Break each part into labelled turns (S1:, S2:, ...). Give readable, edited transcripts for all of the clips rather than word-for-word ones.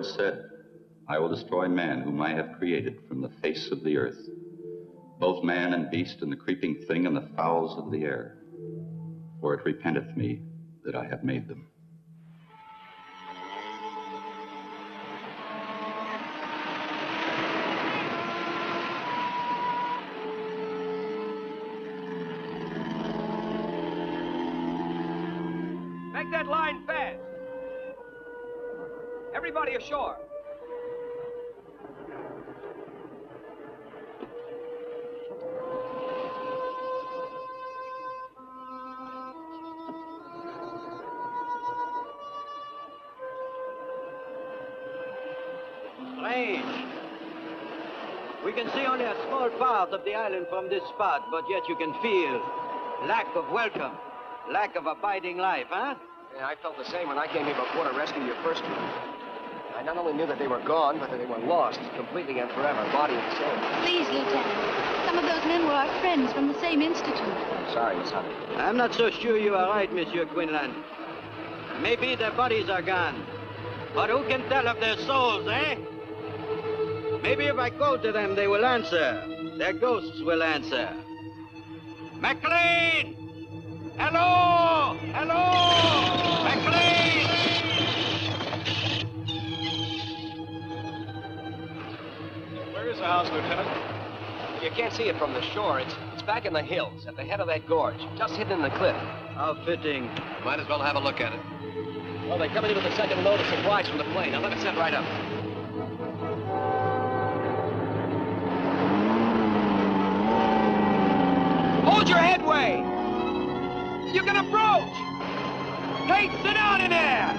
S1: Lord said, I will destroy man whom I have created from the face of the earth, both man and beast and the creeping thing and the fowls of the air. For it repenteth me that I have made them.
S2: Make that line fast. Everybody ashore.
S3: Strange. We can see only a small part of the island from this spot, but yet you can feel lack of welcome, lack of abiding life, huh?
S4: Yeah, I felt the same when I came here before to rescue your first group. I not only knew that they were gone, but that they were lost completely and forever, body and soul.
S5: Please, Lieutenant. Some of those men were our friends from the same institute.
S4: I'm sorry, Miss Hunter.
S3: I'm not so sure you are right, Monsieur Quinlan. Maybe their bodies are gone, but who can tell of their souls, eh? Maybe if I call to them, they will answer. Their ghosts will answer. McLean! Hello! Hello! McLean!
S4: Where is the house, Lieutenant? You can't see it from the shore. It's back in the hills, at the head of that gorge, just hidden in the cliff.
S3: How fitting.
S4: Might as well have a look at it. Well, they're coming in with the second load of supplies from the plane. Now let it set right up.
S2: Hold your headway! You can approach! Hey, sit down in there!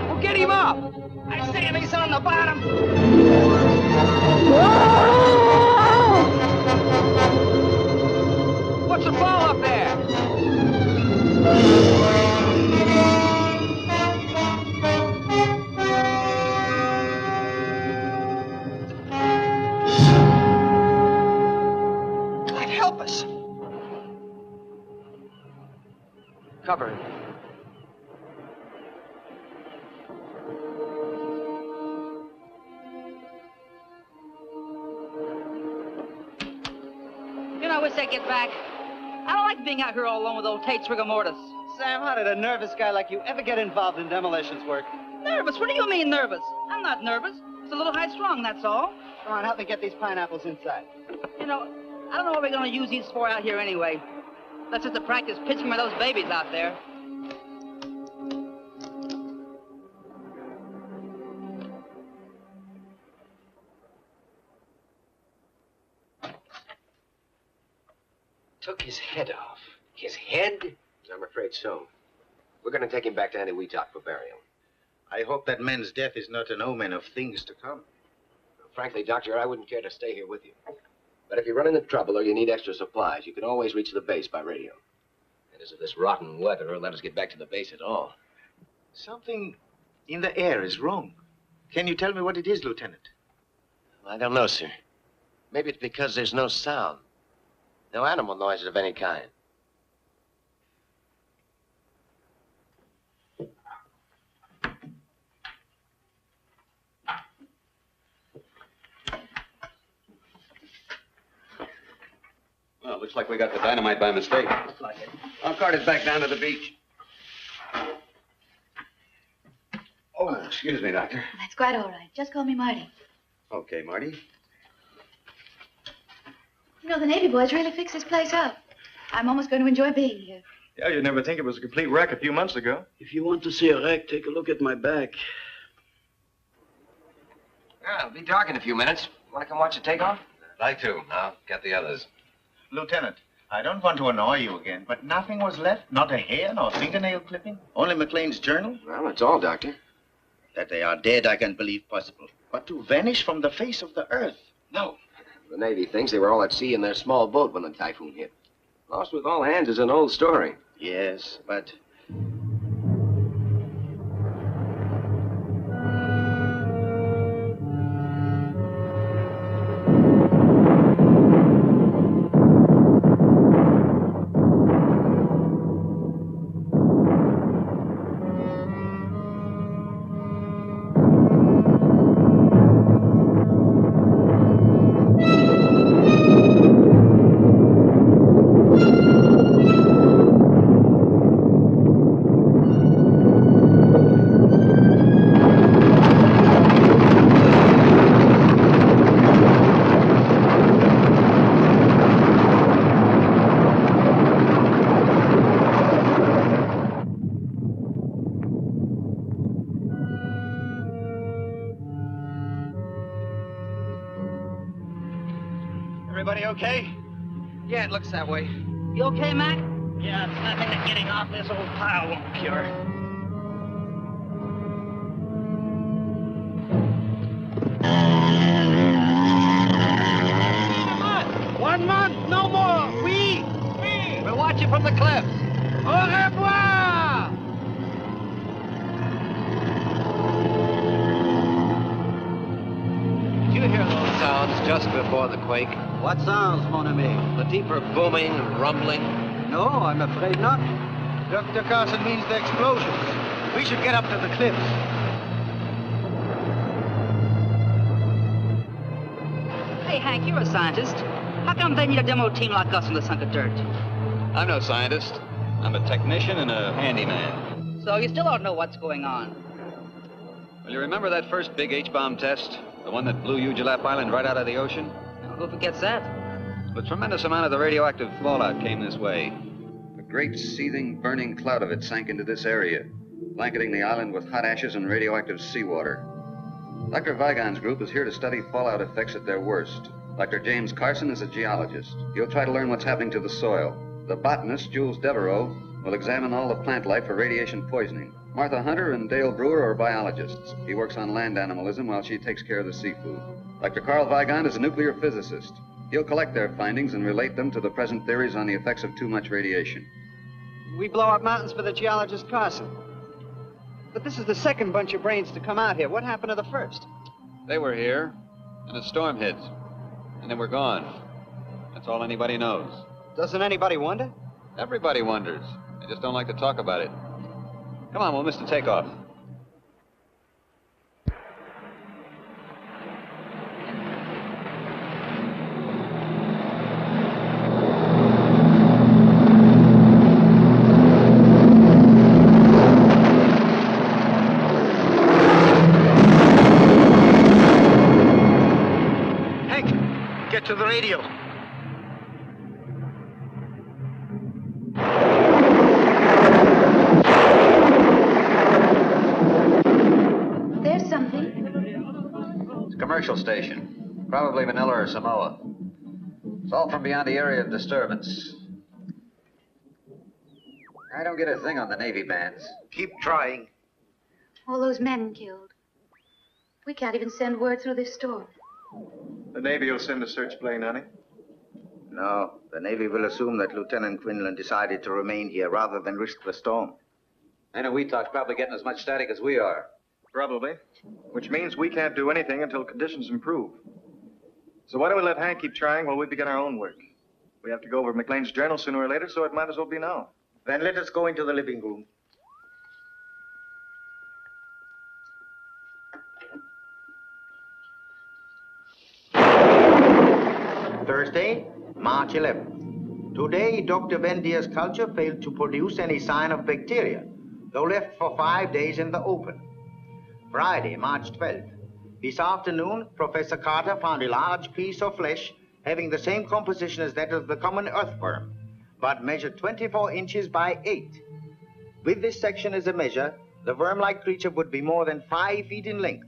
S2: Well, get him up! I see him, he's on the bottom! What's the ball up there?
S4: Cover him.
S6: You know, I wish I'd get back. I don't like being out here all alone with old Tate's rigor mortis.
S3: Sam, how did a nervous guy like you ever get involved in demolitions work?
S6: Nervous? What do you mean nervous? I'm not nervous. It's a little high-strung, that's all.
S3: Come on, help me get these pineapples inside.
S6: You know, I don't know what we're going to use these for out here anyway. That's just to practice pitching with those babies out there.
S4: Took his head off. His head? I'm afraid so. We're going to take him back to Eniwetok for burial.
S7: I hope that man's death is not an omen of things to come.
S4: Well, frankly, Doctor, I wouldn't care to stay here with you. But if you run into trouble or you need extra supplies, you can always reach the base by radio. And as if this rotten weather will let us get back to the base at all.
S7: Something in the air is wrong. Can you tell me what it is, Lieutenant?
S4: I don't know, sir. Maybe it's because there's no sound. No animal noises of any kind.
S1: Well, looks like we got the dynamite by mistake.
S3: Looks like it.
S1: I'll cart it back down to the beach. Oh, excuse me, Doctor.
S5: That's quite all right. Just call me Marty.
S1: Okay, Marty.
S5: You know, the Navy boys really fixed this place up. I'm almost going to enjoy being here.
S8: Yeah, you'd never think it was a complete wreck a few months ago.
S3: If you want to see a wreck, take a look at my back.
S4: Yeah, it'll be dark in a few minutes. Want to come watch the takeoff?
S1: I'd like to. I'll get the others.
S7: Lieutenant, I don't want to annoy you again, but nothing was left? Not a hair, nor fingernail clipping? Only McLean's journal?
S4: Well, that's all, Doctor.
S7: That they are dead, I can believe possible. But to vanish from the face of the earth? No.
S4: The Navy thinks they were all at sea in their small boat when the typhoon hit. Lost with all hands is an old story.
S7: Yes, but
S9: Everybody okay?
S3: Yeah, it looks that way.
S6: You okay, Mac?
S9: Yeah, it's nothing that getting off this old pile won't cure.
S3: One month, no more. We'll watch you from the cliffs. Au revoir!
S4: Did you hear those sounds just before the quake?
S3: What sounds, mon ami?
S4: The deeper booming and rumbling?
S3: No, I'm afraid not.
S9: Dr. Carson means the explosions. We should get up to the cliffs.
S6: Hey, Hank, you're a scientist. How come they need a demo team like us in this hunk of dirt?
S1: I'm no scientist. I'm a technician and a handyman.
S6: So you still don't know what's going on?
S1: Well, you remember that first big H-bomb test? The one that blew Ujulap Island right out of the ocean?
S6: Who forgets that?
S1: A tremendous amount of the radioactive fallout came this way. A great seething, burning cloud of it sank into this area, blanketing the island with hot ashes and radioactive seawater. Dr. Vigon's group is here to study fallout effects at their worst. Dr. James Carson is a geologist. He'll try to learn what's happening to the soil. The botanist, Jules Devereaux, will examine all the plant life for radiation poisoning. Martha Hunter and Dale Brewer are biologists. He works on land animalism while she takes care of the seafood. Dr. Carl Vigon is a nuclear physicist. He'll collect their findings and relate them to the present theories on the effects of too much radiation.
S9: We blow up mountains for the geologist Carson. But this is the second bunch of brains to come out here. What happened to the first?
S1: They were here, and a storm hit, and they were gone. That's all anybody knows.
S9: Doesn't anybody wonder?
S1: Everybody wonders. They just don't like to talk about it. Come on, we'll miss the takeoff.
S9: Hank, get to the radio.
S1: Commercial station. Probably Manila or Samoa. It's all from beyond the area of disturbance. I don't get a thing on the Navy bands.
S7: Keep trying.
S5: All those men killed. We can't even send word through this storm.
S8: The Navy will send a search plane, honey.
S7: No, the Navy will assume that Lieutenant Quinlan decided to remain here rather than risk the storm.
S1: I know Weetalk's probably getting as much static as we are.
S8: Probably. Which means we can't do anything until conditions improve. So why don't we let Hank keep trying while we begin our own work? We have to go over McLean's journal sooner or later, so it might as well be now.
S7: Then let us go into the living room. Thursday, March 11th. Today, Dr. Vendier's culture failed to produce any sign of bacteria, though left for 5 days in the open. Friday, March 12th. This afternoon, Professor Carter found a large piece of flesh having the same composition as that of the common earthworm, but measured 24 inches by 8. With this section as a measure, the worm-like creature would be more than 5 feet in length.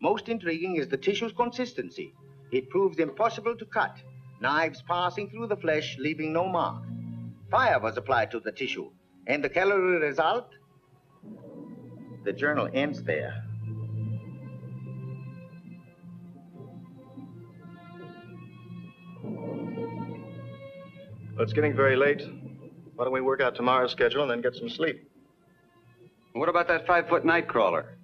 S7: Most intriguing is the tissue's consistency. It proves impossible to cut, knives passing through the flesh, leaving no mark. Fire was applied to the tissue, and the calorie result? The journal ends there.
S8: Well, it's getting very late. Why don't we work out tomorrow's schedule and then get some sleep?
S1: What about that 5-foot night crawler?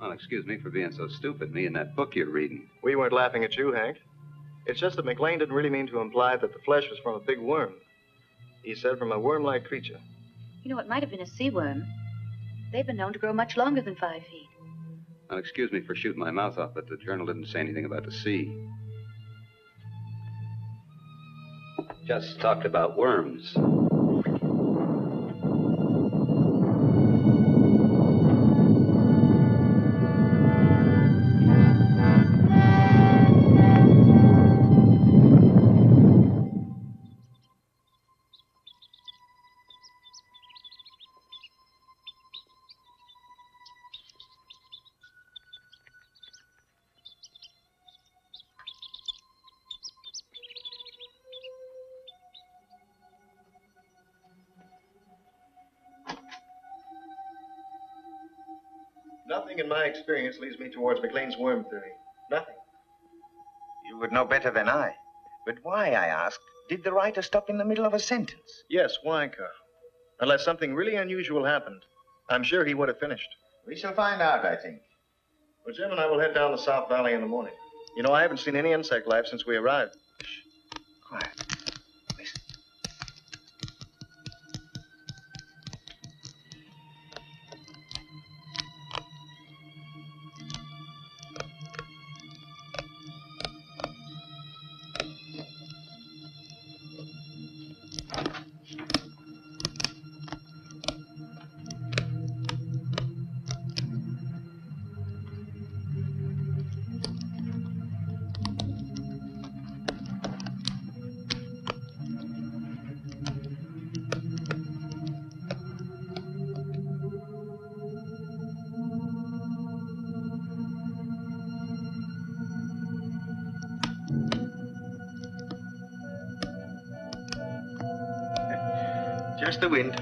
S1: Well, excuse me for being so stupid. Me and that book you're reading.
S8: We weren't laughing at you, Hank. It's just that McLean didn't really mean to imply that the flesh was from a big worm. He said from a worm-like creature.
S5: You know, it might have been a sea worm. They've been known to grow much longer than 5 feet.
S1: Well, excuse me for shooting my mouth off, but the journal didn't say anything about the sea. Just talked about worms.
S8: Nothing in my experience leads me towards McLean's worm theory. Nothing.
S7: You would know better than I. But why, I asked, did the writer stop in the middle of a sentence?
S8: Yes, why, Carl? Unless something really unusual happened, I'm sure he would have finished.
S7: We shall find out, I think.
S8: Well, Jim and I will head down the South Valley in the morning. You know, I haven't seen any insect life since we arrived.
S7: Shh. Quiet. Listen. Just the wind.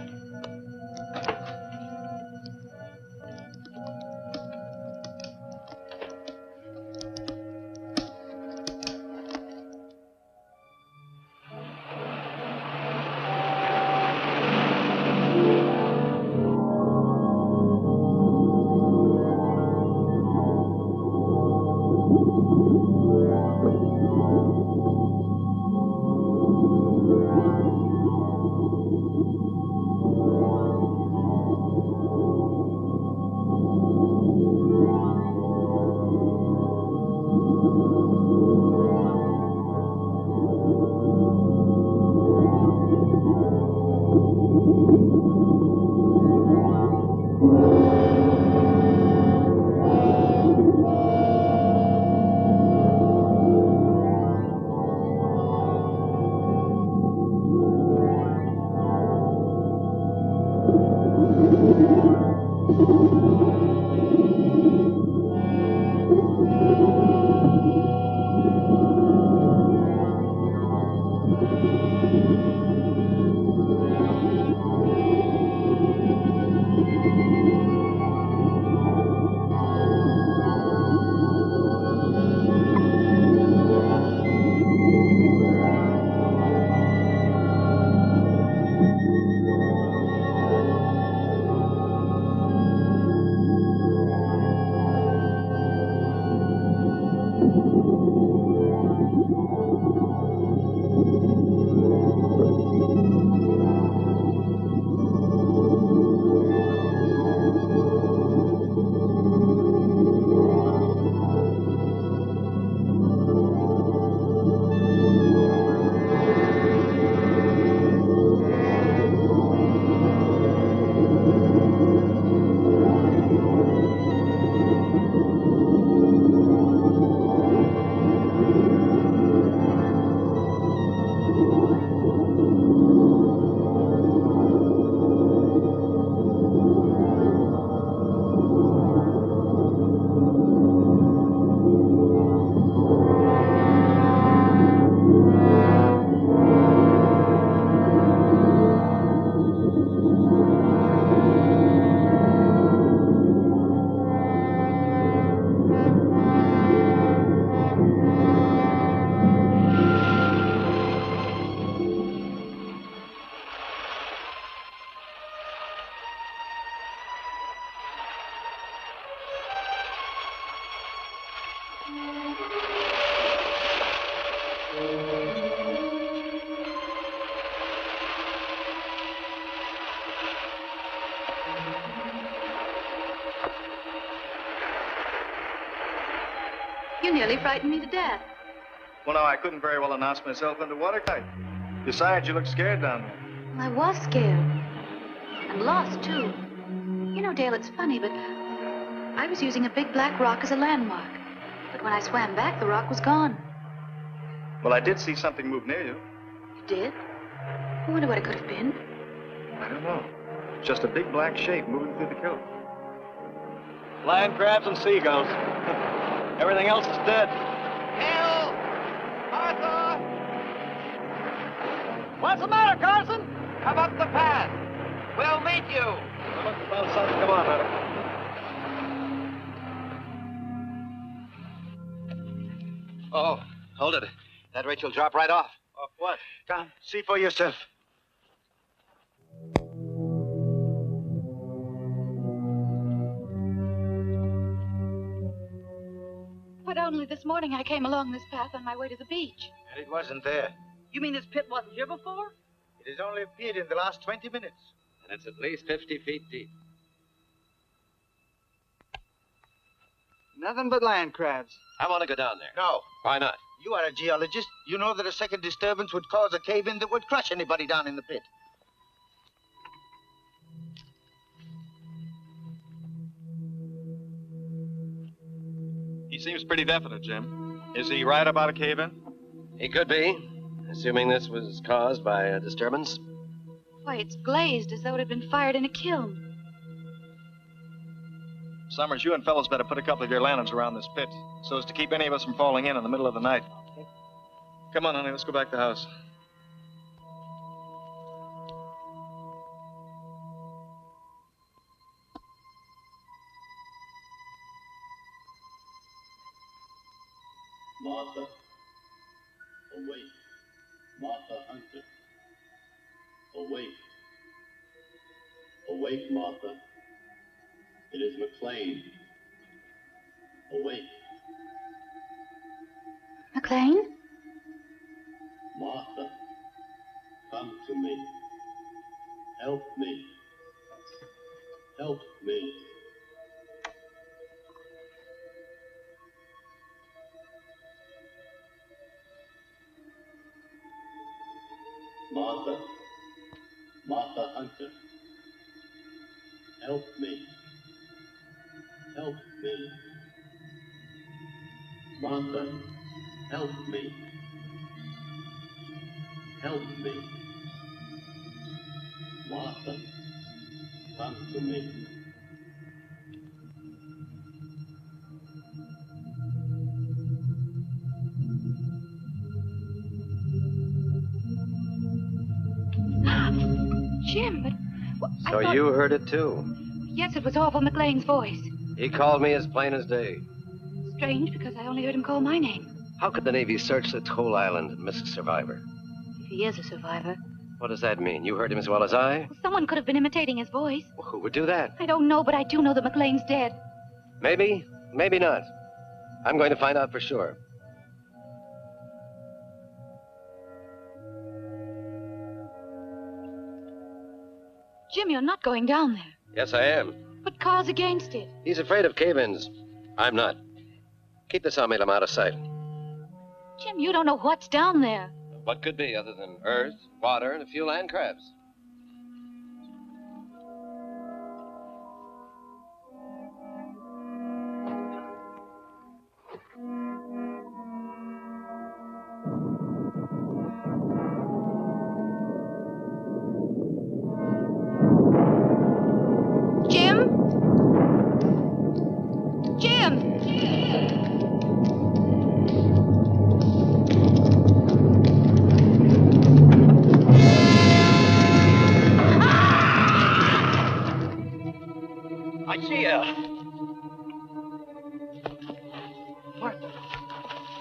S5: You nearly frightened me to death.
S8: Well, no, I couldn't very well announce myself under watertight. Besides, you look scared down there.
S5: Well, I was scared. And lost, too. You know, Dale, it's funny, but I was using a big black rock as a landmark. But when I swam back, the rock was gone.
S8: Well, I did see something move near you.
S5: You did? I wonder what it could have been.
S8: I don't know. Just a big black shape moving through the kilt.
S9: Land crabs and seagulls. Everything else is dead.
S2: Hell! Arthur!
S9: What's the matter, Carson?
S2: Come up the path. We'll meet you.
S8: Well, look, found something. Come on, Hunter.
S4: Oh, hold it. That rate will drop right off.
S7: Off what? Come, see for yourself.
S5: But only this morning I came along this path on my way to the beach.
S7: And it wasn't there.
S6: You mean this pit wasn't here before?
S7: It has only appeared in the last 20 minutes.
S4: And it's at least 50 feet deep.
S9: Nothing but land crabs.
S4: I want to go down there.
S7: No.
S4: Why not?
S7: You are a geologist. You know that a second disturbance would cause a cave-in that would crush anybody down in the pit.
S8: He seems pretty definite, Jim. Is he right about a cave-in?
S4: He could be, assuming this was caused by a disturbance.
S5: Why, it's glazed as though it had been fired in a kiln.
S8: Summers, you and fellows better put a couple of your lanterns around this pit so as to keep any of us from falling in the middle of the night. Come on, honey, let's go back to the house.
S10: Martha, awake. Martha Hunter, awake. Awake, Martha. It is McLean. Awake.
S5: McLean?
S10: Martha, come to me. Help me. Help me. Martha, Martha Hunter, help me. Help me. Martha, help me. Help me. Martha, come to me.
S5: Jim, but...
S4: So you heard it too?
S5: Yes, it was Orville McLean's voice.
S4: He called me as plain as day.
S5: Strange, because I only heard him call my name.
S4: How could the Navy search this whole island and miss a survivor?
S5: If he is a survivor.
S4: What does that mean? You heard him as well as I?
S5: Well, someone could have been imitating his voice.
S4: Well, who would do that?
S5: I don't know, but I do know that McLean's dead.
S4: Maybe, maybe not. I'm going to find out for sure.
S5: Jim, you're not going down there.
S4: Yes, I am.
S5: But Carl's against it.
S4: He's afraid of cave-ins. I'm not. Keep the sawmill out of sight.
S5: Jim, you don't know what's down there.
S4: What could be other than earth, water, and a few land crabs?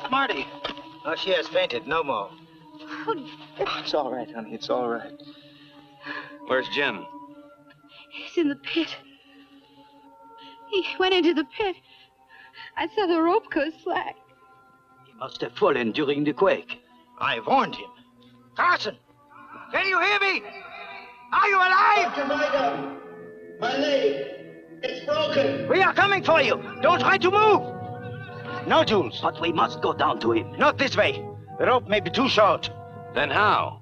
S7: Marty. Oh, she has fainted. No more.
S8: It's all right, honey. It's all right. Where's Jim?
S5: He's in the pit. He went into the pit. I saw the rope go slack.
S11: He must have fallen during the quake.
S7: I warned him. Carson! Can you hear me? Are you alive?
S10: Dr. Michael, my leg. It's broken.
S7: We are coming for you. Don't try to move. No, Jules.
S11: But we must go down to him.
S7: Not this way. The rope may be too short.
S4: Then how?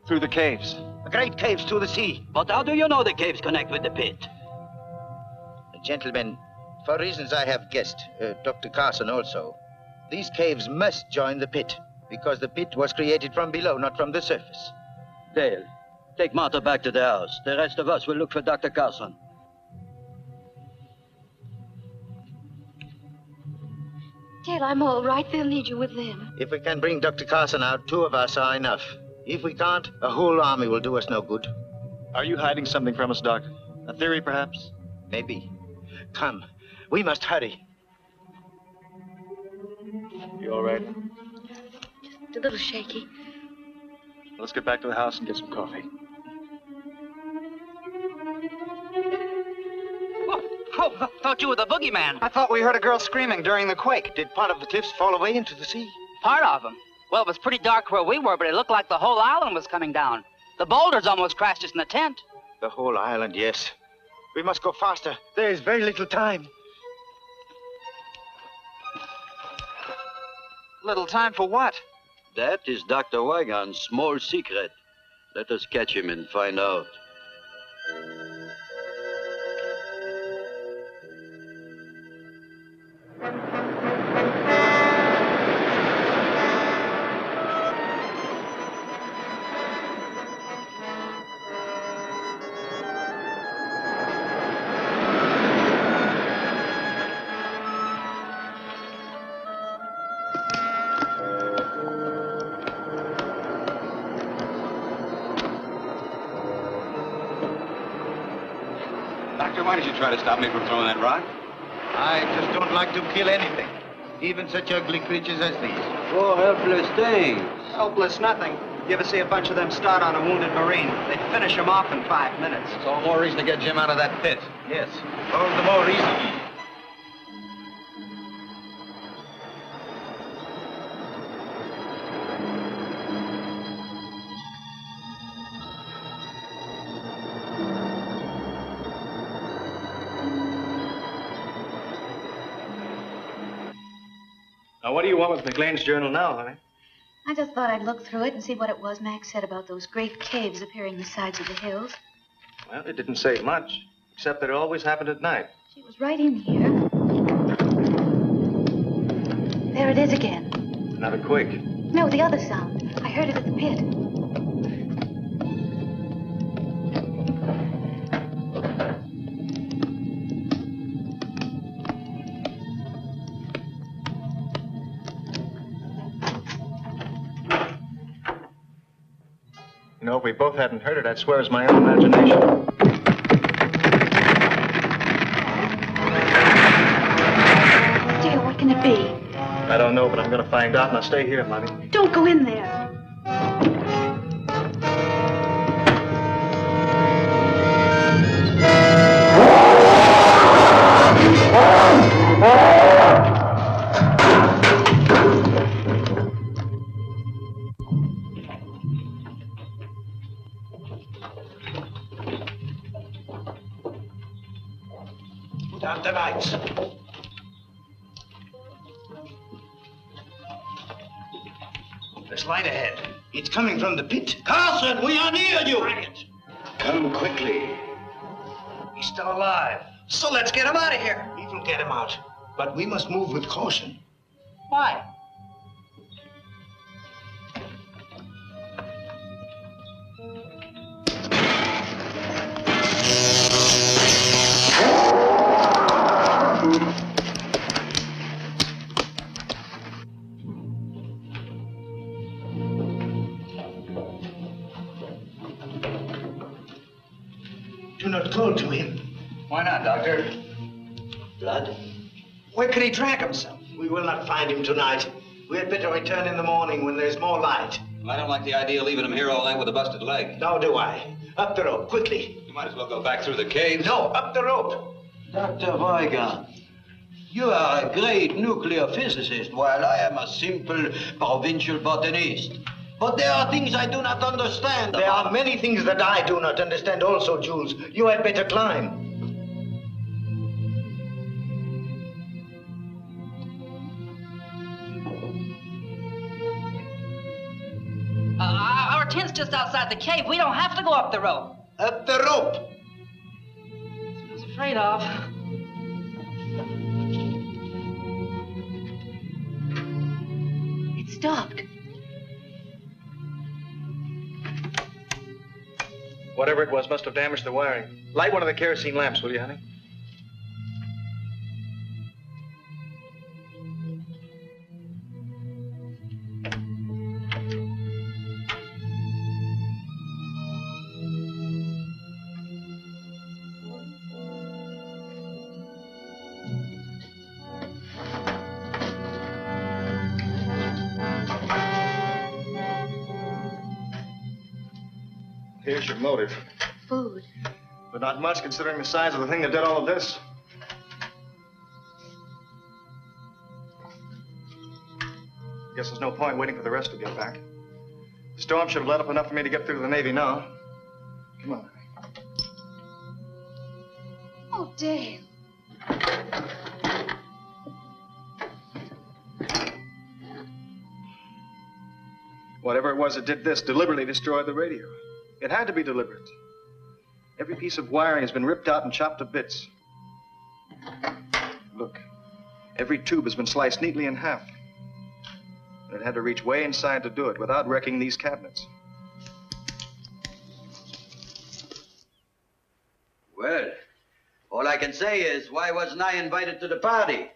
S8: Through the caves.
S7: The great caves to the sea.
S11: But how do you know the caves connect with the pit?
S7: Gentlemen, for reasons I have guessed, Dr. Carson also, these caves must join the pit, because the pit was created from below, not from the surface.
S11: Dale, take Martha back to the house. The rest of us will look for Dr. Carson.
S5: Dale, I'm all right. They'll need you with them.
S7: If we can bring Dr. Carson out, 2 of us are enough. If we can't, a whole army will do us no good.
S8: Are you hiding something from us, Doctor? A theory, perhaps?
S7: Maybe. Come, we must hurry.
S8: You all right?
S5: Just a little shaky.
S8: Let's get back to the house and get some coffee.
S6: Oh, thought you were the boogeyman.
S9: I thought we heard a girl screaming during the quake. Did part of the cliffs fall away into the sea?
S6: Part of them. Well, it was pretty dark where we were, but it looked like the whole island was coming down. The boulders almost crashed us in the tent.
S7: The whole island, yes. We must go faster. There is very little time.
S9: Little time for what?
S11: That is Dr. Wygon's small secret. Let us catch him and find out.
S12: Doctor, why did you try to stop me from throwing that rock?
S7: I just don't like to kill anything, even such ugly creatures as these.
S11: Oh, helpless things.
S9: Helpless nothing. You ever see a bunch of them start on a wounded Marine? They'd finish him off in 5 minutes.
S12: It's all more reason to get Jim out of that pit.
S7: Yes, all the more reason.
S8: Now, what do you want with McLean's journal now, honey?
S5: I just thought I'd look through it and see what it was Max said about those great caves appearing in the sides of the hills.
S8: Well, it didn't say much, except that it always happened at night.
S5: She was right in here. There it is again.
S8: Another quake.
S5: No, the other sound. I heard it at the pit.
S8: You know, if we both hadn't heard it, I'd swear it's my own imagination.
S5: Dear, what can it be?
S8: I don't know, but I'm going to find out, and I'll stay here, Mommy.
S5: Don't go in there.
S7: Put out the lights. There's light ahead. It's coming from the pit.
S10: Carson, we are near you.
S7: Quiet. Come quickly. He's still alive.
S9: So let's get him out of here.
S7: We will get him out. But we must move with caution.
S6: Why?
S7: Do not call to him.
S12: Why not, Doctor?
S7: Blood?
S9: Where could he drag himself?
S7: We will not find him tonight. We had better return in the morning when there's more light.
S12: Well, I don't like the idea of leaving him here all night with a busted leg.
S7: Nor do I. Up the rope, quickly.
S12: You might as well go back through the caves.
S7: No, up the rope.
S11: Dr. Wygon, you are a great nuclear physicist, while I am a simple provincial botanist. But there are things I do not understand.
S7: There are many things that I do not understand also, Jules. You had better climb.
S6: Our tent's just outside the cave. We don't have to go up the rope.
S7: Up the rope.
S6: I was afraid of.
S5: It stopped.
S8: Whatever it was must have damaged the wiring. Light one of the kerosene lamps, will you, honey? Here's your motive.
S5: Food.
S8: But not much considering the size of the thing that did all of this. Guess there's no point waiting for the rest to get back. The storm should have let up enough for me to get through to the Navy now. Come on.
S5: Oh, Dale.
S8: Whatever it was that did this deliberately destroyed the radio. It had to be deliberate. Every piece of wiring has been ripped out and chopped to bits. Look, every tube has been sliced neatly in half. And it had to reach way inside to do it without wrecking these cabinets.
S11: Well, all I can say is, why wasn't I invited to the party?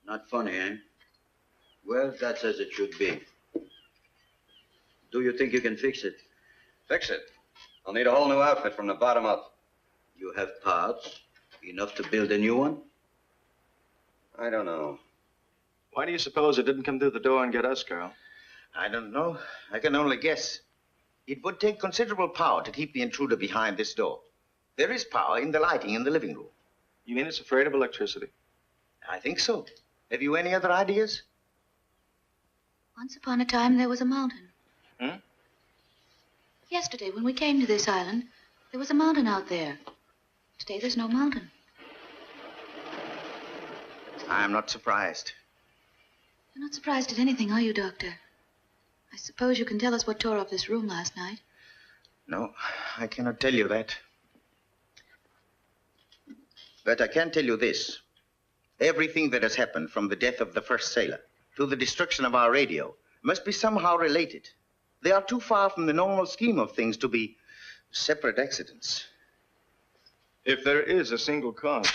S11: Not funny, eh? Well, that's as it should be. Do you think you can fix it?
S1: Fix it? I'll need a whole new outfit from the bottom up.
S11: You have parts, enough to build a new one?
S1: I don't know.
S8: Why do you suppose it didn't come through the door and get us, Carl?
S7: I don't know. I can only guess. It would take considerable power to keep the intruder behind this door. There is power in the lighting in the living room.
S8: You mean it's afraid of electricity?
S7: I think so. Have you any other ideas?
S5: Once upon a time, there was a mountain.
S8: Hmm?
S5: Yesterday, when we came to this island, there was a mountain out there. Today, there's no mountain.
S7: I'm not surprised.
S5: You're not surprised at anything, are you, Doctor? I suppose you can tell us what tore up this room last night.
S7: No, I cannot tell you that. But I can tell you this. Everything that has happened from the death of the first sailor to the destruction of our radio must be somehow related. They are too far from the normal scheme of things to be separate accidents.
S8: If there is a single cause,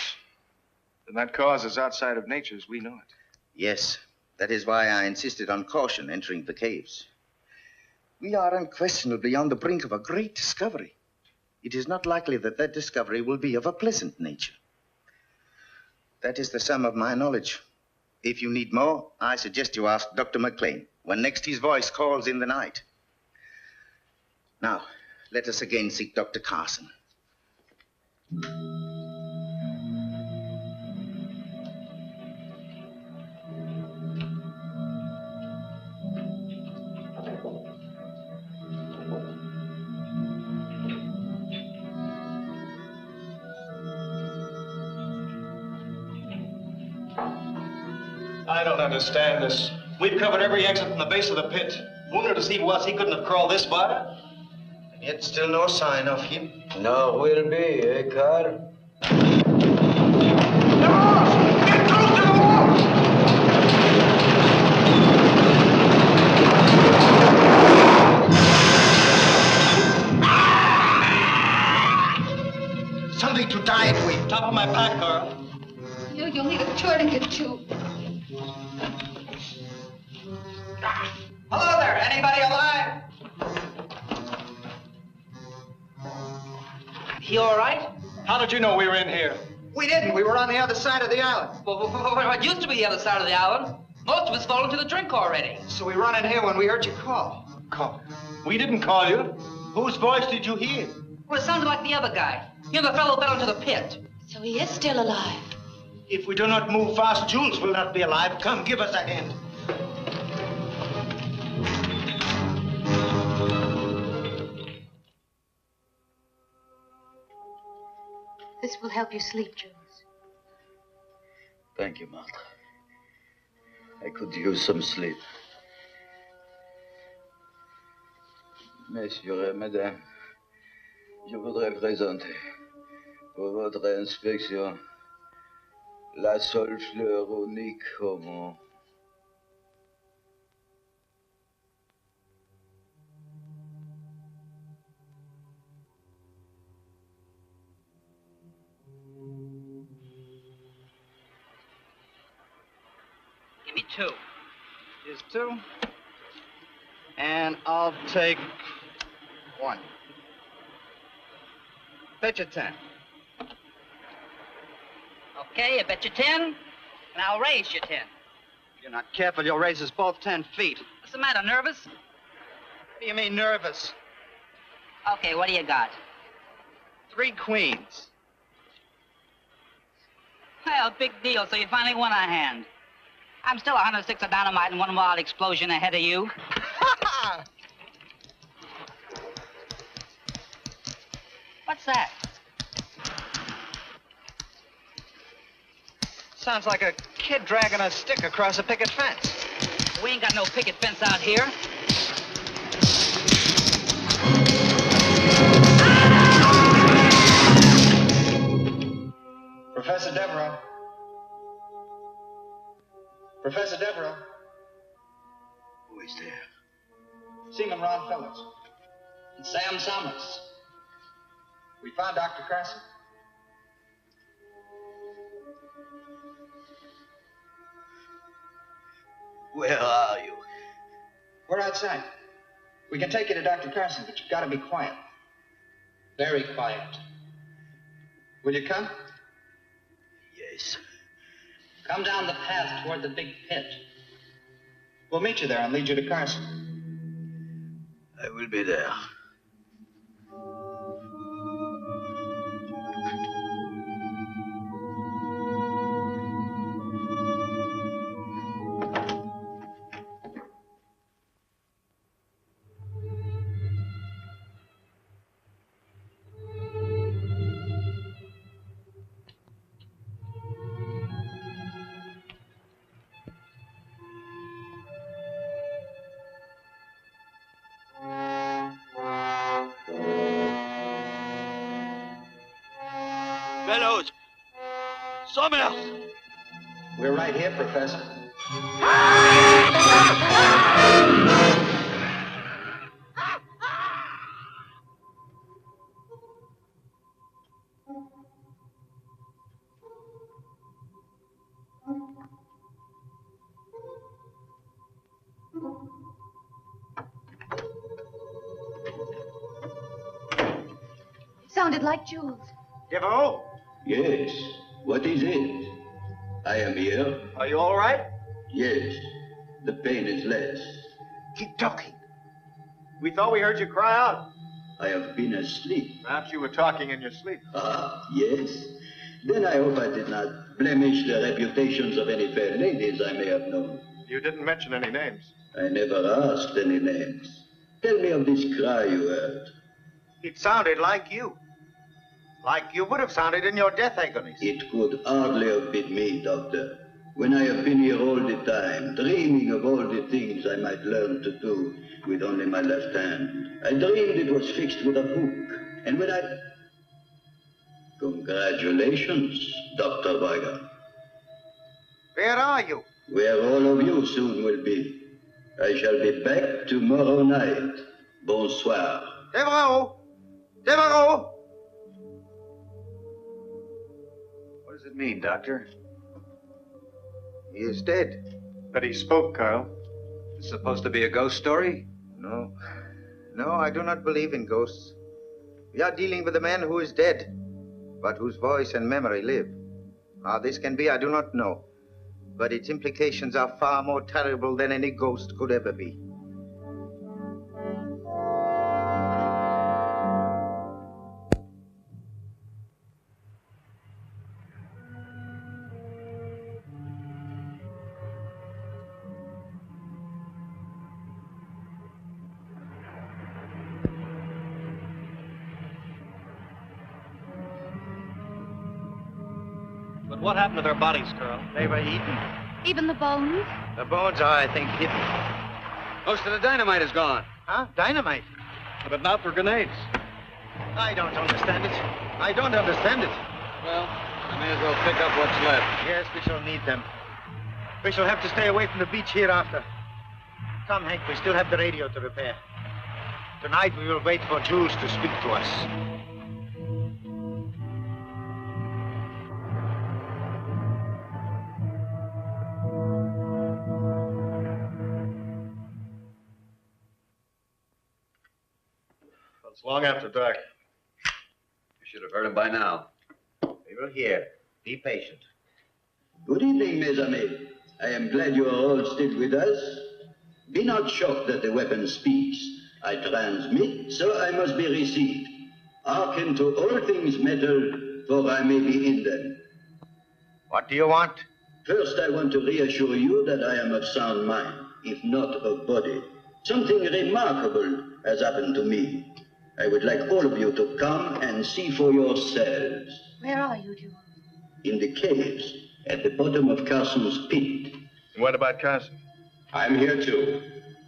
S8: then that cause is outside of nature as we know it.
S7: Yes, that is why I insisted on caution entering the caves. We are unquestionably on the brink of a great discovery. It is not likely that that discovery will be of a pleasant nature. That is the sum of my knowledge. If you need more, I suggest you ask Dr. McLean when next his voice calls in the night. Now, let us again seek Dr. Carson.
S8: I don't understand this. We've covered every exit from the base of the pit. Wounded as he was, he couldn't have crawled this far.
S7: And yet still no sign of him.
S11: No, will be, eh, Carl?
S2: Get close to the wall!
S7: Something to tie it with.
S8: Top of my pack, Carl.
S5: You'll need a tourniquet, too.
S6: Hello there. Anybody alive? He all right?
S8: How did you know we were in here?
S9: We didn't. We were on the other side of the island.
S6: Well, what used to be the other side of the island? Most of us fall into the drink already.
S9: So we run in here when we heard you call.
S8: Call. We didn't call you. Whose voice did you hear?
S6: Well, it sounded like the other guy. You know, the fellow fell into the pit.
S5: So he is still alive.
S10: If we do not move fast, Jules will not be alive. Come, give us a hand.
S5: This will help you sleep, Jules.
S11: Thank you, Martha. I could use some sleep. Messieurs et mesdames, je voudrais présenter pour votre inspection la seule fleur unique au monde.
S6: Give me two.
S9: Here's two. And I'll take one. Bet you 10.
S6: Okay, I bet you 10, and I'll raise you 10.
S9: If you're not careful, you'll raise us both 10 feet.
S6: What's the matter, nervous?
S9: What do you mean, nervous?
S6: Okay, what do you got?
S9: 3 queens.
S6: Well, big deal, so you finally won a hand. I'm still 106 of dynamite and one wild explosion ahead of you. What's that?
S9: Sounds like a kid dragging a stick across a picket fence.
S6: We ain't got no picket fence out here.
S8: Professor Devereaux. Professor Devereaux.
S11: Who is there?
S8: Seaman Ron Phillips.
S6: And Sam Summers.
S8: We found Dr. Carson.
S11: Where are you?
S8: We're outside. We can take you to Dr. Carson, but you've got to be quiet. Very quiet. Will you come?
S11: Yes.
S6: Come down the path toward the big pit.
S8: We'll meet you there and lead you to Carson.
S11: I will be there.
S2: Fellows! Summers!
S8: We're right here, Professor.
S5: Sounded like Jules.
S7: Devereaux?
S11: Yes. What is it? I am here.
S7: Are you all right?
S11: Yes. The pain is less.
S7: Keep talking. We thought we heard you cry out.
S11: I have been asleep.
S8: Perhaps you were talking in your sleep.
S11: Ah, yes. Then I hope I did not blemish the reputations of any fair ladies I may have known.
S8: You didn't mention any names.
S11: I never asked any names. Tell me of this cry you heard.
S7: It sounded like you. Like you would have sounded in your death agonies.
S11: It could hardly have been me, Doctor. When I have been here all the time, dreaming of all the things I might learn to do with only my left hand. I dreamed it was fixed with a hook. And when I... Congratulations, Dr. Weigel.
S7: Where are you?
S11: Where all of you soon will be. I shall be back tomorrow night. Bonsoir.
S7: Devereaux! Devereaux!
S8: What does it mean, Doctor?
S7: He is dead.
S8: But he spoke, Carl.
S12: It's supposed to be a ghost story?
S7: No. No, I do not believe in ghosts. We are dealing with a man who is dead, but whose voice and memory live. How this can be, I do not know. But its implications are far more terrible than any ghost could ever be.
S9: But what happened to their bodies, Carl?
S7: They were eaten.
S5: Even the bones?
S7: The bones are, I think, hidden.
S12: Most of the dynamite is gone.
S7: Huh? Dynamite?
S9: But not for grenades.
S7: I don't understand it. I don't understand it.
S12: Well, I may as well pick up what's left.
S7: Yes, we shall need them. We shall have to stay away from the beach hereafter. Come, Hank, we still have the radio to repair. Tonight we will wait for Jules to speak to us.
S8: It's long after dark.
S12: You should have heard him by now.
S7: We will hear. Be patient.
S11: Good evening, mes amis. I am glad you are all still with us. Be not shocked that the weapon speaks. I transmit, so I must be received. Hearken to all things metal, for I may be in them.
S7: What do you want?
S11: First, I want to reassure you that I am of sound mind, if not of body. Something remarkable has happened to me. I would like all of you to come and see for yourselves.
S5: Where are you, Jules?
S11: In the caves, at the bottom of Carson's pit.
S8: What about Carson?
S13: I'm here too.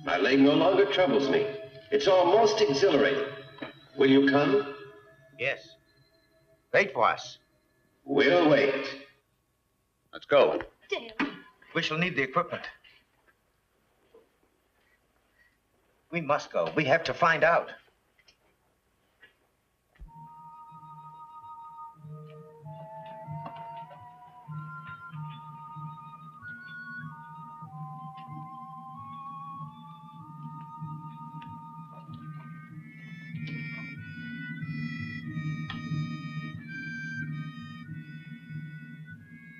S13: My leg no longer troubles me. It's almost exhilarating. Will you come?
S7: Yes. Wait for us.
S13: We'll wait.
S12: Let's go.
S5: Dale.
S7: We shall need the equipment. We must go. We have to find out.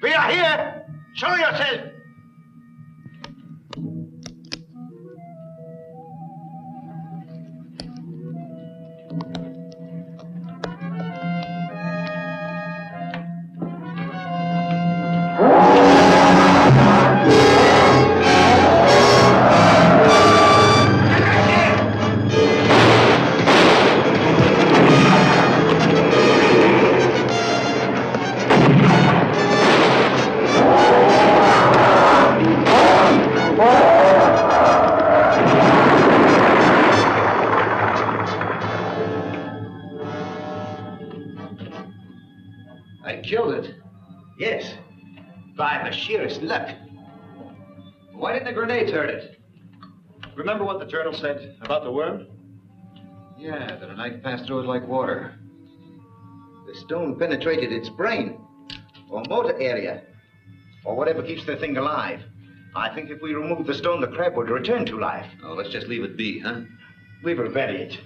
S7: We are here! Show yourself!
S13: I killed it.
S7: Yes. By the sheerest luck.
S12: Why didn't the grenades hurt it?
S8: Remember what the journal said about the worm?
S12: Yeah, that a knife passed through it like water.
S7: The stone penetrated its brain, or motor area, or whatever keeps the thing alive. I think if we remove the stone, the crab would return to life.
S12: Oh, let's just leave it be, huh?
S7: We will bury it.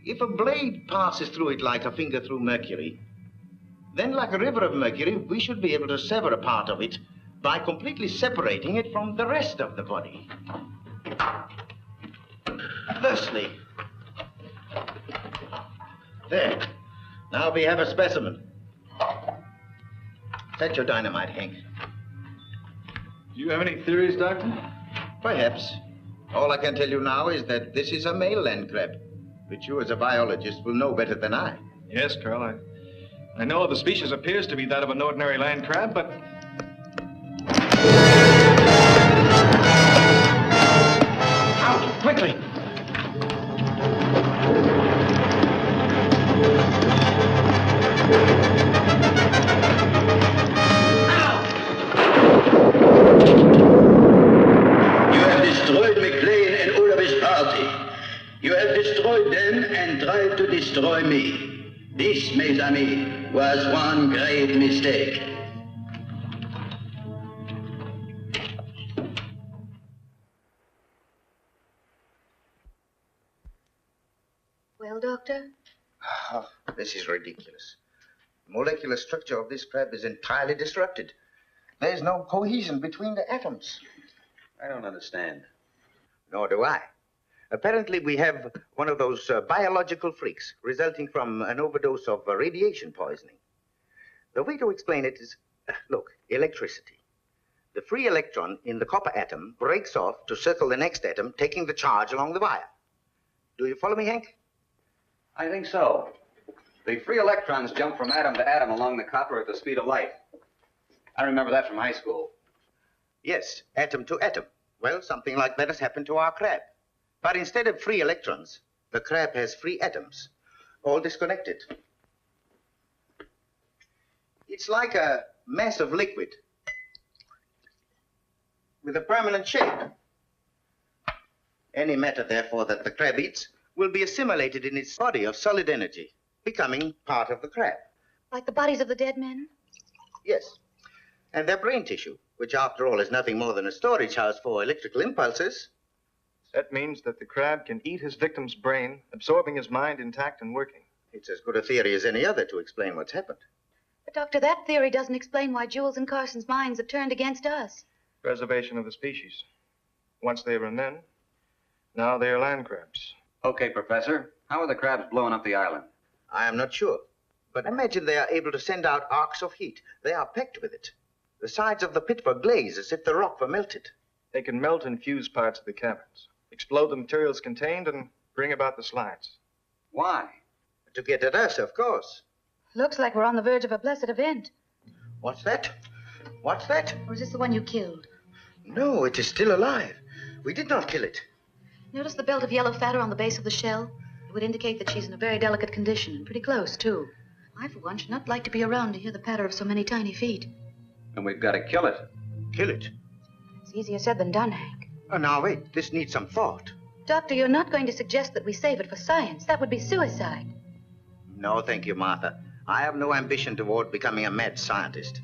S7: If a blade passes through it like a finger through mercury, then like a river of mercury, we should be able to sever a part of it by completely separating it from the rest of the body. Thusly. There. Now we have a specimen. Set your dynamite, Hank.
S8: Do you have any theories, Doctor?
S7: Perhaps. All I can tell you now is that this is a male land crab, which you as a biologist will know better than I.
S8: Yes, Carl. I know the species appears to be that of an ordinary land crab, but...
S7: Out, quickly!
S11: You have destroyed McLean and all of his party. You have destroyed them and tried to destroy me. This, mes amis, was one great mistake.
S5: Well, Doctor?
S7: Oh, this is ridiculous. The molecular structure of this crab is entirely disrupted. There's no cohesion between the atoms.
S12: I don't understand.
S7: Nor do I. Apparently, we have one of those biological freaks resulting from an overdose of radiation poisoning. The way to explain it is, look, electricity. The free electron in the copper atom breaks off to circle the next atom, taking the charge along the wire. Do you follow me, Hank?
S12: I think so. The free electrons jump from atom to atom along the copper at the speed of light. I remember that from high school.
S7: Yes, atom to atom. Well, something like that has happened to our crab. But instead of free electrons, the crab has free atoms, all disconnected. It's like a mass of liquid with a permanent shape. Any matter, therefore, that the crab eats will be assimilated in its body of solid energy, becoming part of the crab.
S5: Like the bodies of the dead men?
S7: Yes. And their brain tissue, which after all is nothing more than a storage house for electrical impulses.
S8: That means that the crab can eat his victim's brain, absorbing his mind intact and working.
S7: It's as good a theory as any other to explain what's happened.
S5: But, Doctor, that theory doesn't explain why Jules and Carson's minds have turned against us.
S8: Preservation of the species. Once they were men, now they are land crabs.
S12: Okay, Professor. How are the crabs blowing up the island?
S7: I am not sure. But imagine they are able to send out arcs of heat. They are packed with it. The sides of the pit were glazed as if the rock were melted.
S8: They can melt and fuse parts of the caverns, explode the materials contained, and bring about the slides.
S12: Why?
S7: To get at us, of course.
S5: Looks like we're on the verge of a blessed event.
S7: What's that? What's that?
S5: Or is this the one you killed?
S7: No, it is still alive. We did not kill it.
S5: Notice the belt of yellow fat on the base of the shell? It would indicate that she's in a very delicate condition, and pretty close, too. I, for one, should not like to be around to hear the patter of so many tiny feet.
S12: And we've got to kill it.
S7: Kill it?
S5: It's easier said than done, Hank.
S7: Now, wait. This needs some thought.
S5: Doctor, you're not going to suggest that we save it for science. That would be suicide.
S7: No, thank you, Martha. I have no ambition toward becoming a mad scientist.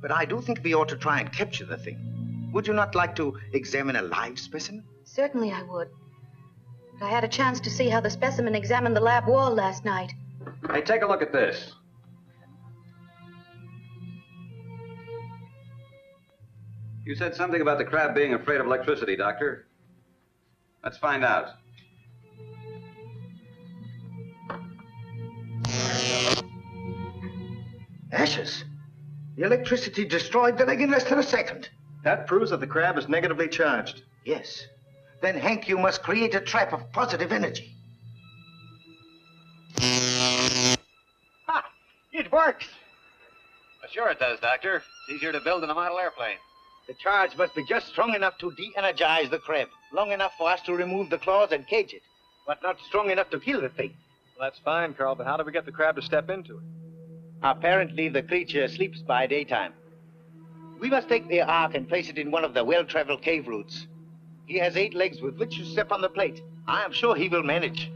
S7: But I do think we ought to try and capture the thing. Would you not like to examine a live specimen?
S5: Certainly I would. But I had a chance to see how the specimen examined the lab wall last night.
S12: Hey, take a look at this. You said something about the crab being afraid of electricity, Doctor. Let's find out.
S7: Ashes. The electricity destroyed the leg in less than a second.
S8: That proves that the crab is negatively charged.
S7: Yes. Then, Hank, you must create a trap of positive energy.
S3: Ha! It works!
S12: Well, sure it does, Doctor. It's easier to build than a model airplane.
S7: The charge must be just strong enough to de-energize the crab, long enough for us to remove the claws and cage it, but not strong enough to kill the thing.
S8: Well, that's fine, Carl, but how do we get the crab to step into it?
S7: Apparently, the creature sleeps by daytime. We must take the ark and place it in one of the well-traveled cave routes. He has 8 legs with which to step on the plate. I am sure he will manage.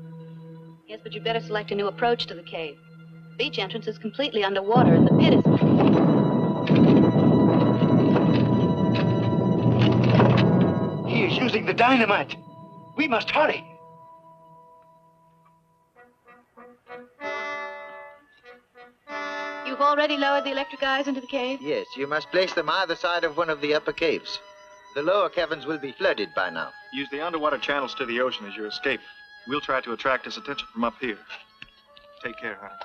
S5: Yes, but you'd better select a new approach to the cave. The beach entrance is completely underwater, and the pit is...
S7: He is using the dynamite. We must hurry.
S5: You've already lowered the electric eyes into the cave?
S7: Yes, you must place them either side of one of the upper caves. The lower caverns will be flooded by now.
S8: Use the underwater channels to the ocean as your escape. We'll try to attract his attention from up here. Take care, honey.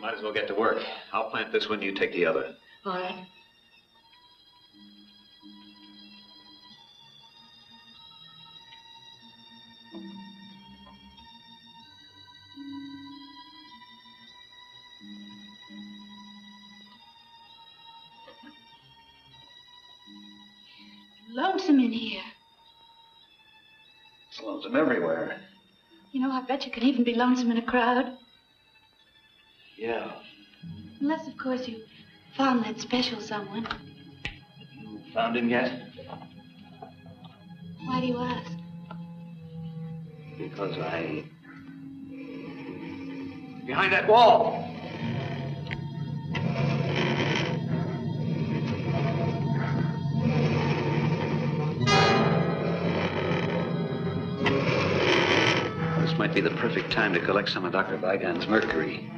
S12: Might as well get to work. I'll plant this one, you take the other.
S5: All right. Lonesome in here.
S12: It's lonesome everywhere.
S5: You know, I bet you could even be lonesome in a crowd.
S12: Yeah.
S5: Unless, of course, you found that special someone.
S12: You found him yet?
S5: Why do you ask?
S12: Because behind that wall. This might be the perfect time to collect some of Dr. Vigan's mercury.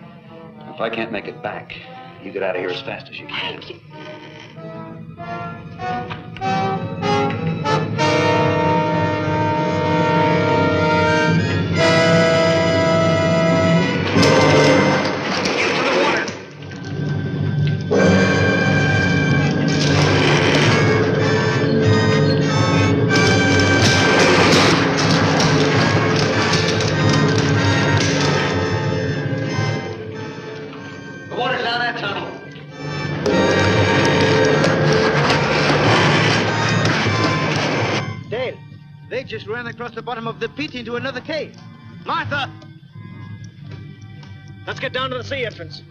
S12: If I can't make it back, you get out of here as fast as you can.
S7: Just ran across the bottom of the pit into another cave. Martha! Let's get down to the sea entrance.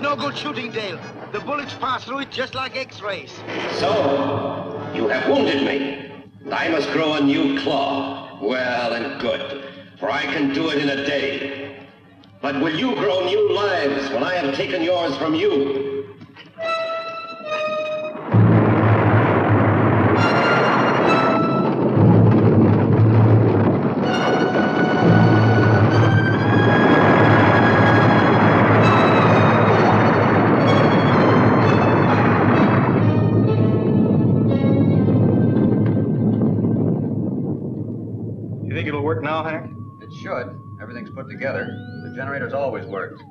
S7: no good shooting, Dale. The bullets pass through it just like X-rays.
S13: So, you have wounded me. I must grow a new claw. Well and good, for I can do it in a day. But will you grow new lives when I have taken yours from you?
S8: Now, Hank?
S12: It should. Everything's put together. The generator's always worked.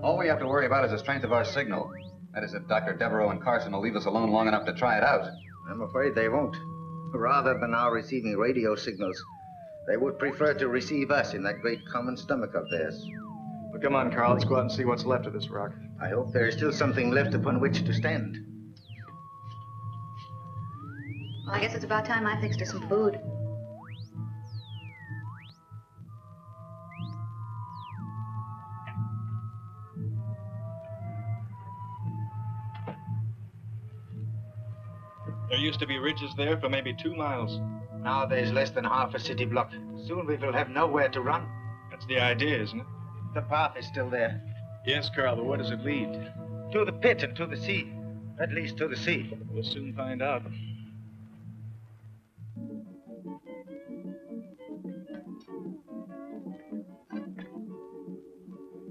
S12: All we have to worry about is the strength of our signal. That is, if Dr. Devereaux and Carson will leave us alone long enough to try it out.
S7: I'm afraid they won't. Rather than our receiving radio signals, they would prefer to receive us in that great common stomach of theirs.
S8: Well, come on, Carl. Let's go out and see what's left of this rock.
S7: I hope there is still something left upon which to stand.
S5: Well, I guess it's about time I fixed her some food.
S14: There used to be ridges there for maybe 2 miles.
S7: Now there's less than half a city block. Soon we will have nowhere to run.
S14: That's the idea, isn't it?
S7: The path is still there.
S14: Yes, Carl, but where does it lead?
S7: To the pit and to the sea. At least to the sea.
S14: We'll soon find out.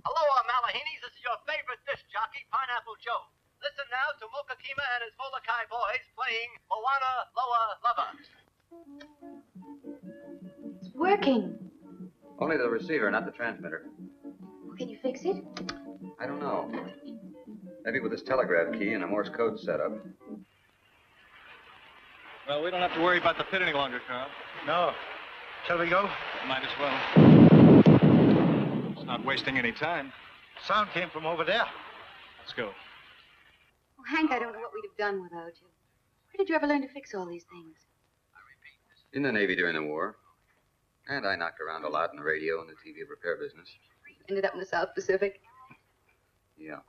S15: Aloha, Malahinis. This is your favorite disc jockey, Pineapple Joe. Listen now to Mokakima and his Molokai boys playing Moana Loa Lava.
S5: It's working.
S12: Only the receiver, not the transmitter.
S5: Well, can you fix it?
S12: I don't know. Maybe with this telegraph key and a Morse code setup.
S14: Well, we don't have to worry about the pit any longer, Carl.
S7: No. Shall we go?
S14: Might as well. It's not wasting any time.
S7: Sound came from over there.
S14: Let's go.
S5: Well, Hank, I don't know what we'd have done without you. Where did you ever learn to fix all these things?
S12: In the Navy during the war. And I knocked around a lot in the radio and the TV repair business.
S5: Ended up in the South Pacific.
S12: Yeah.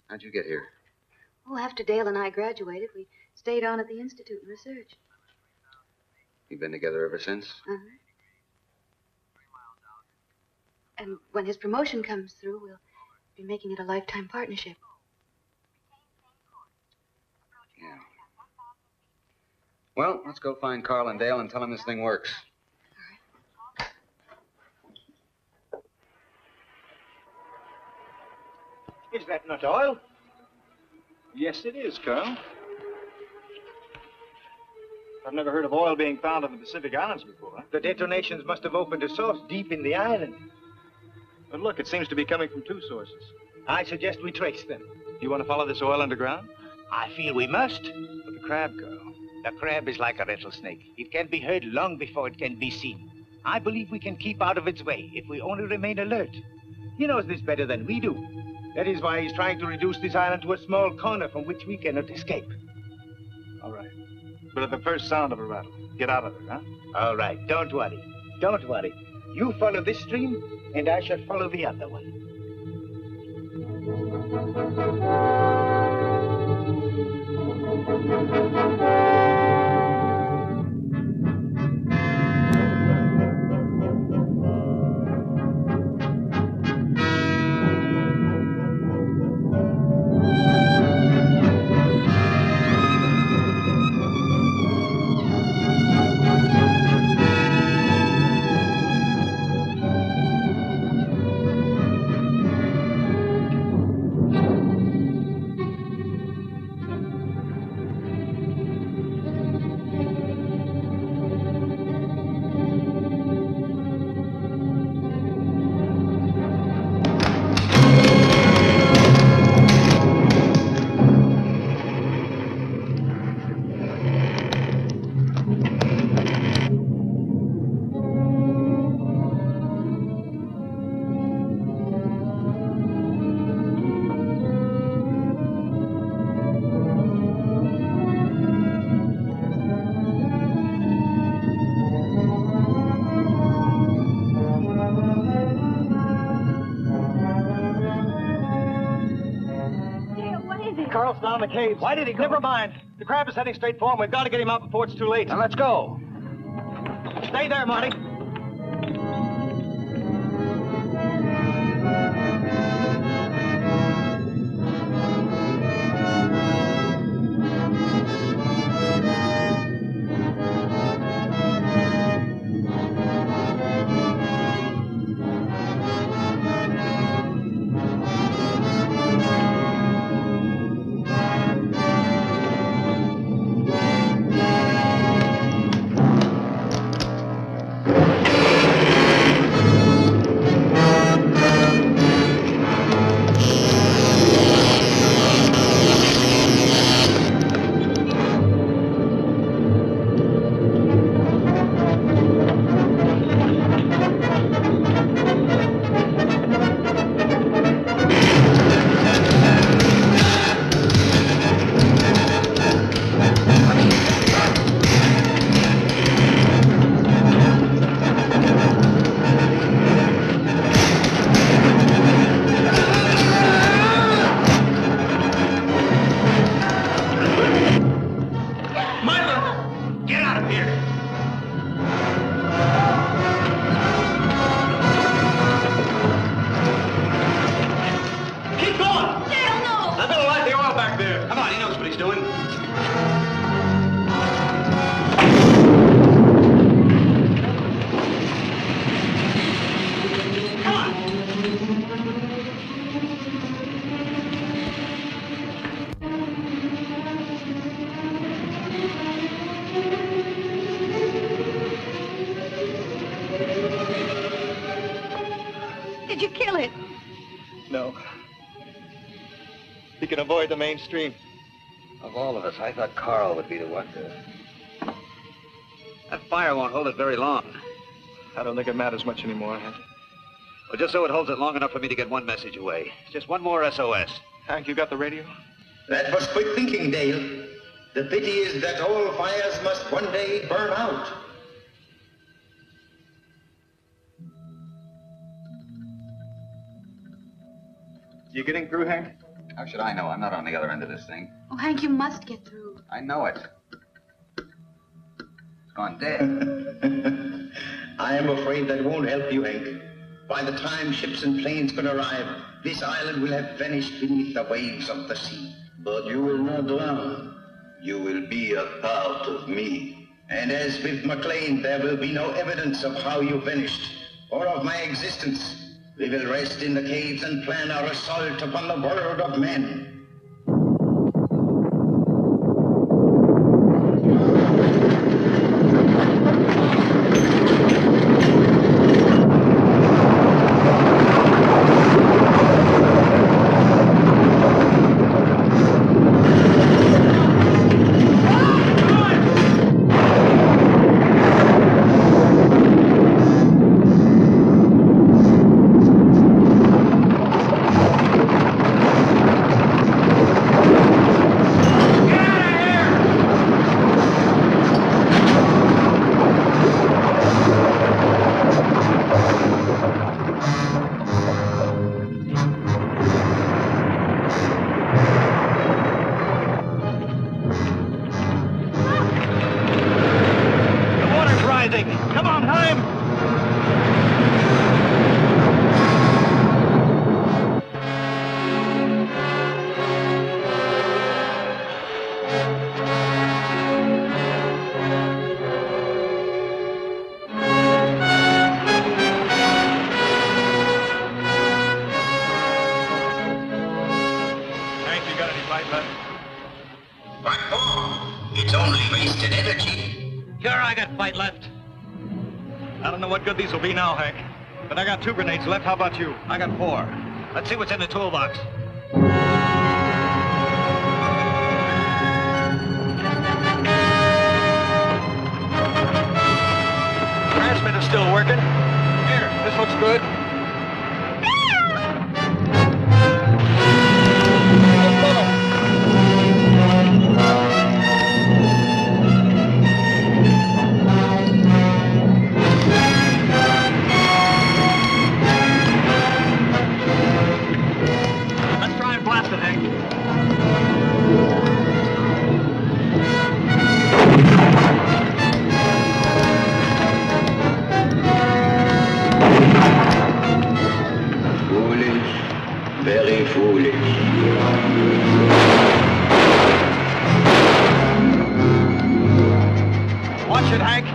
S12: How'd you get here?
S5: Oh, after Dale and I graduated, we stayed on at the Institute and research.
S12: You've been together ever since?
S5: Uh-huh. And when his promotion comes through, we'll be making it a lifetime partnership.
S12: Yeah. Well, let's go find Carl and Dale and tell them this thing works.
S7: Is that not oil?
S14: Yes, it is, Carl. I've never heard of oil being found on the Pacific Islands before.
S7: The detonations must have opened a source deep in the island.
S14: But look, it seems to be coming from 2 sources.
S7: I suggest we trace them.
S14: You want to follow this oil underground?
S7: I feel we must.
S14: But the crab girl.
S7: The crab is like a rattlesnake. It can be heard long before it can be seen. I believe we can keep out of its way if we only remain alert. He knows this better than we do. That is why he's trying to reduce this island to a small corner from which we cannot escape.
S14: All right. But at the first sound of a rattle, get out of it, huh?
S7: All right. Don't worry. Don't worry. You follow this stream, and I shall follow the other one.
S16: Carl's down in the caves.
S9: Why did he go?
S16: Never mind. The crab is heading straight for him. We've got to get him out before it's too late.
S9: Now let's go.
S16: Stay there, Marty.
S6: Did you kill it?
S16: No. He can avoid the mainstream.
S4: Of all of us, I thought Carl would be the one to...
S9: That fire won't hold it very long.
S16: I don't think it matters much anymore, Hank.
S9: Well, just so it holds it long enough for me to get one message away. Just one more SOS.
S16: Hank, you got the radio?
S11: That was quick thinking, Dale. The pity is that all fires must one day burn out.
S8: You getting through, Hank?
S12: How should I know? I'm not on the other end of this thing.
S5: Oh, Hank, you must get through.
S12: I know it. It's gone dead.
S11: I am afraid that won't help you, Hank. By the time ships and planes can arrive, this island will have vanished beneath the waves of the sea.
S17: But you will not drown. You will be a part of me.
S11: And as with McLean, there will be no evidence of how you vanished, or of my existence. We will rest in the caves and plan our assault upon the world of men.
S16: These will be now, Hank. But I got 2 grenades left. How about you?
S9: I got 4. Let's see what's in the toolbox.
S16: Transmitter's still working. Here, this looks good. Watch it, Hank.